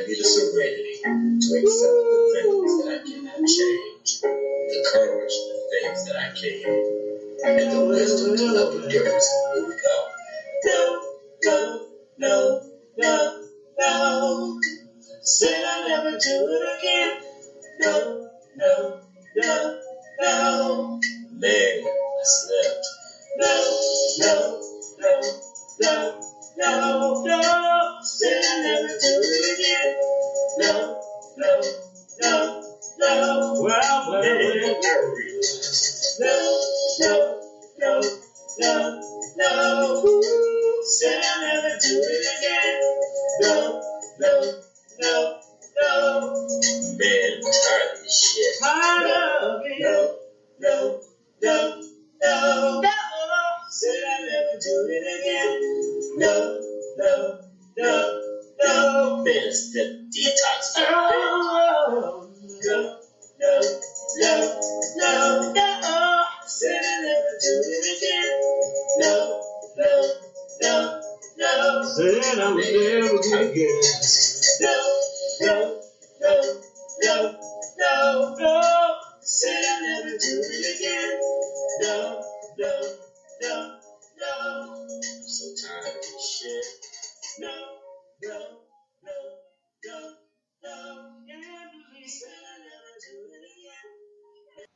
grant me the serenity to accept the things that I cannot change, the courage for the things that I can, and the wisdom to know the difference in who we go. No, no, no, no, no. Said I'll never do it again. No, no, no, no. Man, I slept. No, no, no, no, no, no. Said I'll never do it again. No, no, no, no. Well, man, no, no, no, no, no. Said I'll never do it again. No, no, no, no. Man, I'm tired of this shit. Tired of it. No, no, no, no, no. Said I'll never do it again. No, no, no, no. Man, it's the detox. Oh, no, no, no, no, no. Said I'll never do it again. No, no, no, no. Said I would never do it again. No, no, no, no, no, no. Said I'll never do it again. No, no, no, no. I'm so tired of this shit. No, no, no, no, no. Can't believe said I'll never do it again.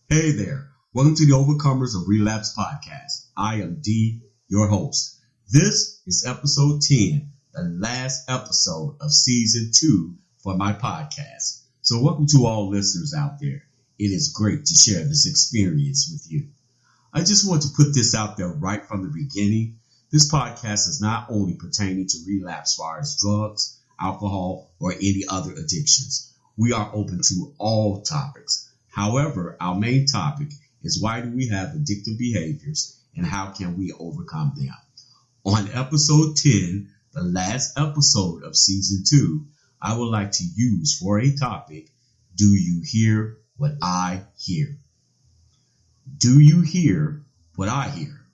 Hey there. Welcome to the Overcomers of Relapse podcast. I am D, your host. This is episode 10, the last episode of season 2 for my podcast. So welcome to all listeners out there. It is great to share this experience with you. I just want to put this out there right from the beginning. This podcast is not only pertaining to relapse as far as drugs, alcohol, or any other addictions. We are open to all topics. However, our main topic is why do we have addictive behaviors and how can we overcome them? On episode 10, the last episode of season 2, I would like to use for a topic, do you hear what I hear? Do you hear what I hear?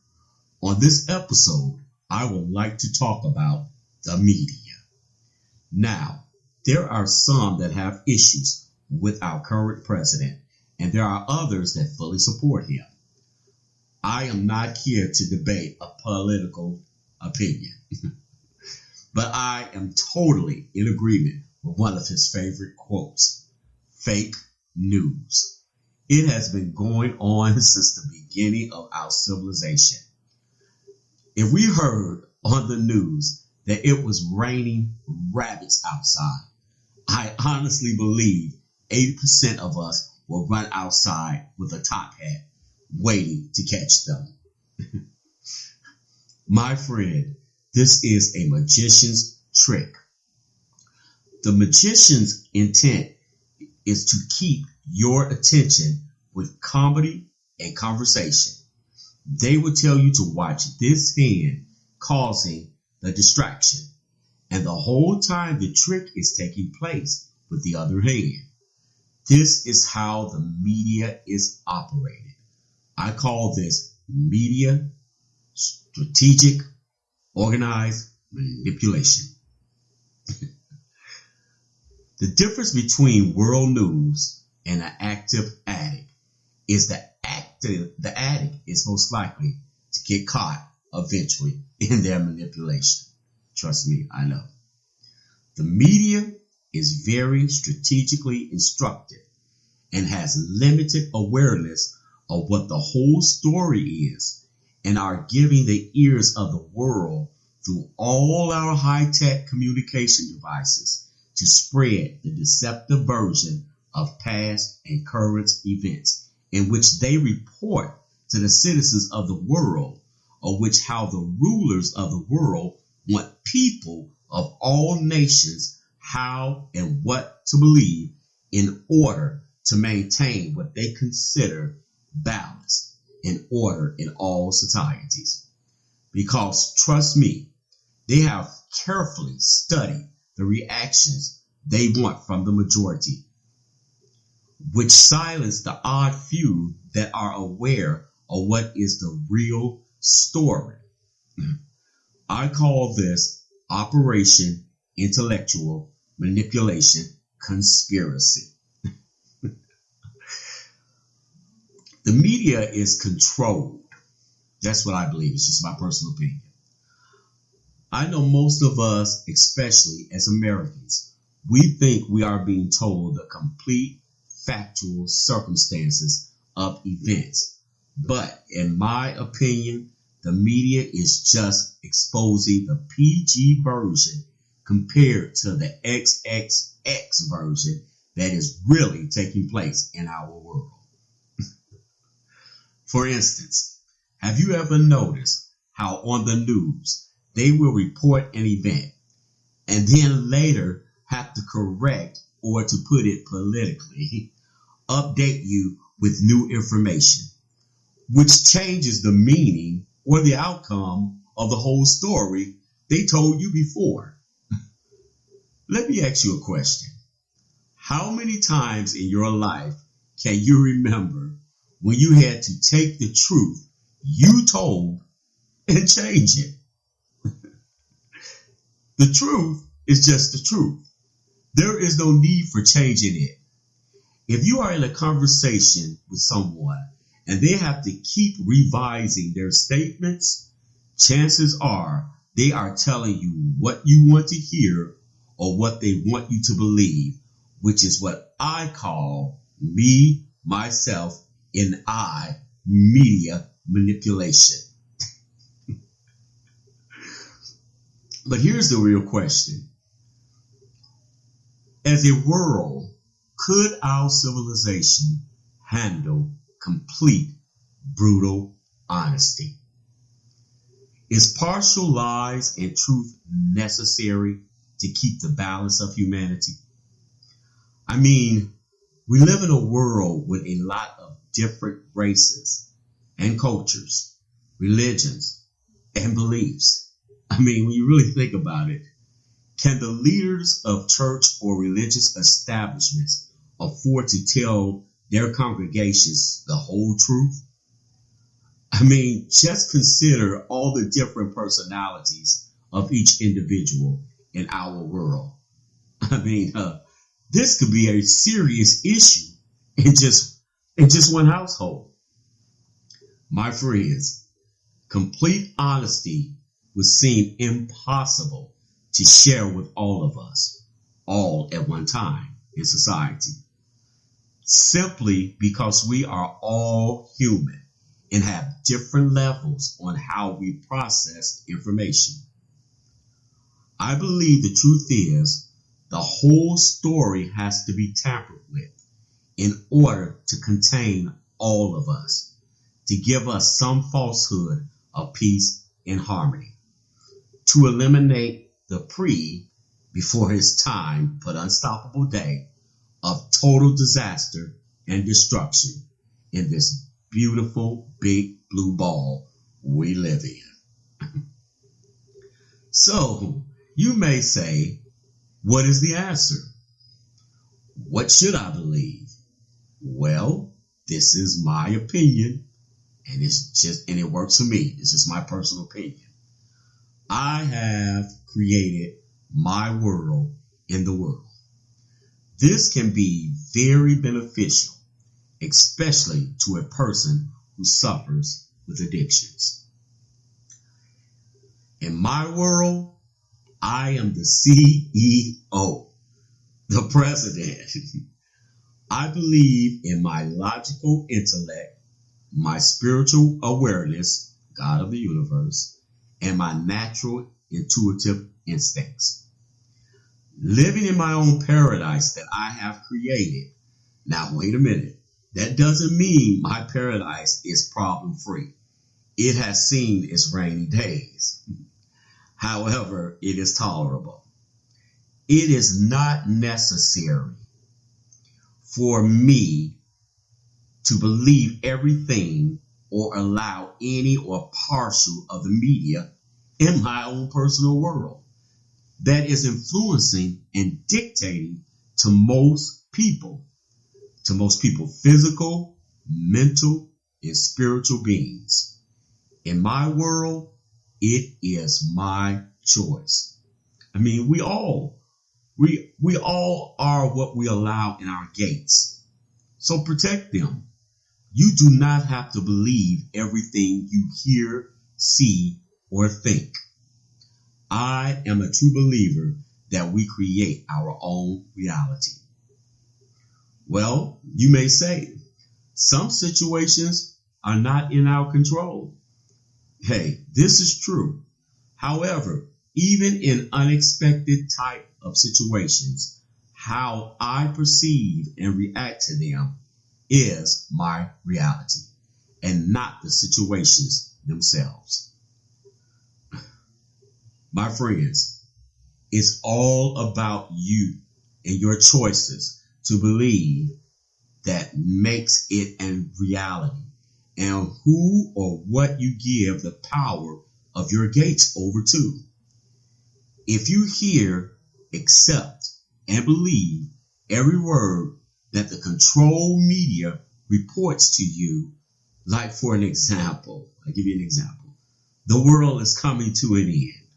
On this episode, I would like to talk about the media. Now, there are some that have issues with our current president, and there are others that fully support him. I am not here to debate a political opinion, but I am totally in agreement with one of his favorite quotes, fake news. It has been going on since the beginning of our civilization. If we heard on the news that it was raining rabbits outside, I honestly believe 80% of us will run outside with a top hat waiting to catch them. My friend, this is a magician's trick. The magician's intent is to keep your attention with comedy and conversation. They will tell you to watch this hand causing the distraction, and the whole time the trick is taking place with the other hand. This is how the media is operated. I call this media strategic organized manipulation. The difference between world news and an active addict is the addict is most likely to get caught eventually in their manipulation. Trust me, I know. The media is very strategically instructed and has limited awareness of what the whole story is and are giving the ears of the world through all our high-tech communication devices to spread the deceptive version of past and current events in which they report to the citizens of the world, of which how the rulers of the world want people of all nations how and what to believe in order to maintain what they consider balance and order in all societies. Because trust me, they have carefully studied the reactions they want from the majority, which silence the odd few that are aware of what is the real story. I call this Operation intellectual manipulation conspiracy. The media is controlled. That's what I believe. It's just my personal opinion. I know most of us, especially as Americans, we think we are being told the complete factual circumstances of events. But in my opinion, the media is just exposing the PG version compared to the XXX version that is really taking place in our world. For instance, have you ever noticed how on the news they will report an event and then later have to correct, or to put it politically, update you with new information, which changes the meaning or the outcome of the whole story they told you before? Let me ask you a question. How many times in your life can you remember when you had to take the truth you told and change it? The truth is just the truth. There is no need for changing it. If you are in a conversation with someone and they have to keep revising their statements, chances are they are telling you what you want to hear or what they want you to believe, which is what I call me, myself, and I media manipulation. But here's the real question. As a world, could our civilization handle complete, brutal honesty? Is partial lies and truth necessary to keep the balance of humanity? I mean, we live in a world with a lot of different races and cultures, religions, and beliefs. I mean, when you really think about it, can the leaders of church or religious establishments afford to tell their congregations the whole truth? I mean, just consider all the different personalities of each individual in our world. I mean, this could be a serious issue in just one household. My friends, complete honesty would seem impossible to share with all of us, all at one time in society, simply because we are all human and have different levels on how we process information. I believe the truth is the whole story has to be tampered with in order to contain all of us, to give us some falsehood of peace and harmony, to eliminate the before his time but unstoppable day of total disaster and destruction in this beautiful big blue ball we live in. So you may say, what is the answer? What should I believe? Well, this is my opinion, and it works for me. It's just my personal opinion. I have created my world in the world. This can be very beneficial, especially to a person who suffers with addictions. In my world, I am the CEO, the president. I believe in my logical intellect, my spiritual awareness, God of the universe, and my natural intuitive instincts. Living in my own paradise that I have created. Now, wait a minute. That doesn't mean my paradise is problem-free. It has seen its rainy days. However, it is tolerable. It is not necessary for me to believe everything or allow any or partial of the media in my own personal world that is influencing and dictating to most people physical, mental, and spiritual beings. In my world, it is my choice. I mean, we all are what we allow in our gates. So protect them. You do not have to believe everything you hear, see, or think. I am a true believer that we create our own reality. Well, you may say, some situations are not in our control. Hey, this is true. However, even in unexpected type of situations, how I perceive and react to them is my reality and not the situations themselves. My friends, it's all about you and your choices to believe that makes it a reality, and who or what you give the power of your gates over to. If you hear, accept, and believe every word that the control media reports to you, like for an example, I'll give you an example. The world is coming to an end.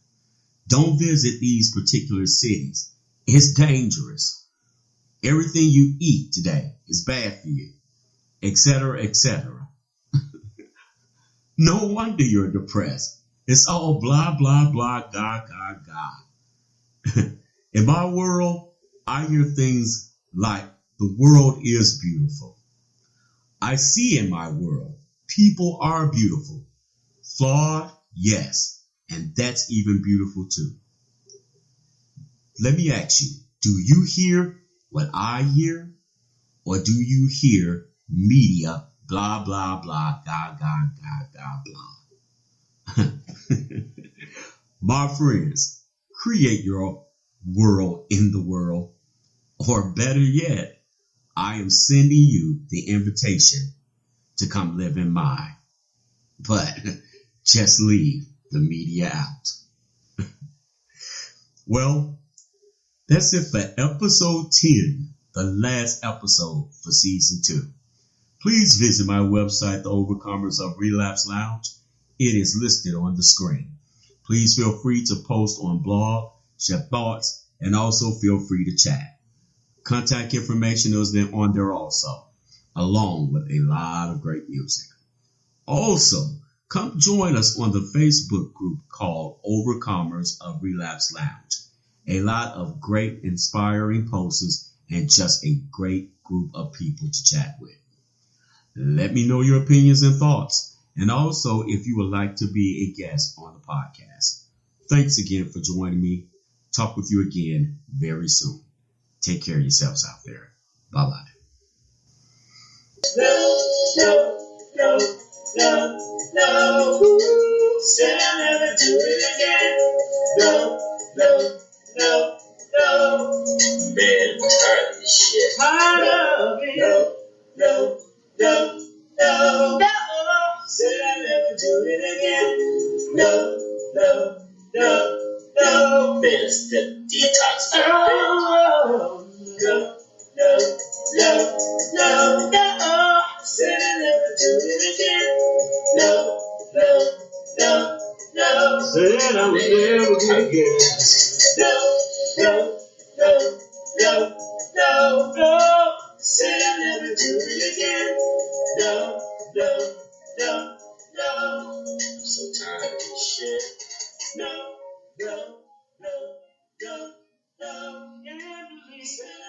Don't visit these particular cities. It's dangerous. Everything you eat today is bad for you, etc., etc. No wonder you're depressed. It's all blah, blah, blah, God, God, God. In my world, I hear things like the world is beautiful. I see in my world, people are beautiful. Flawed, yes. And that's even beautiful too. Let me ask you, do you hear what I hear? Or do you hear media, blah, blah, blah, God, God, God, God, blah? My friends, create your world in the world. Or better yet, I am sending you the invitation to come live in mine. But just leave the media out. Well, that's it for episode 10, the last episode for season 2. Please visit my website, The Overcomers of Relapse Lounge. It is listed on the screen. Please feel free to post on blog, share thoughts, and also feel free to chat. Contact information is on there also, along with a lot of great music. Also, come join us on the Facebook group called Overcomers of Relapse Lounge. A lot of great inspiring posts and just a great group of people to chat with. Let me know your opinions and thoughts, and also if you would like to be a guest on the podcast. Thanks again for joining me. Talk with you again very soon. Take care of yourselves out there. Bye-bye. No. Said I'll never do it again. No. Man, I'm tired of this shit. Tired of it. No. Said I'll never do it again. No. Man, it's the detox. No. Said I'll never do it again. No. Said I would never do it again. No. Said I'll never do it again. No. I'm so tired of this shit. No. Can't believe it.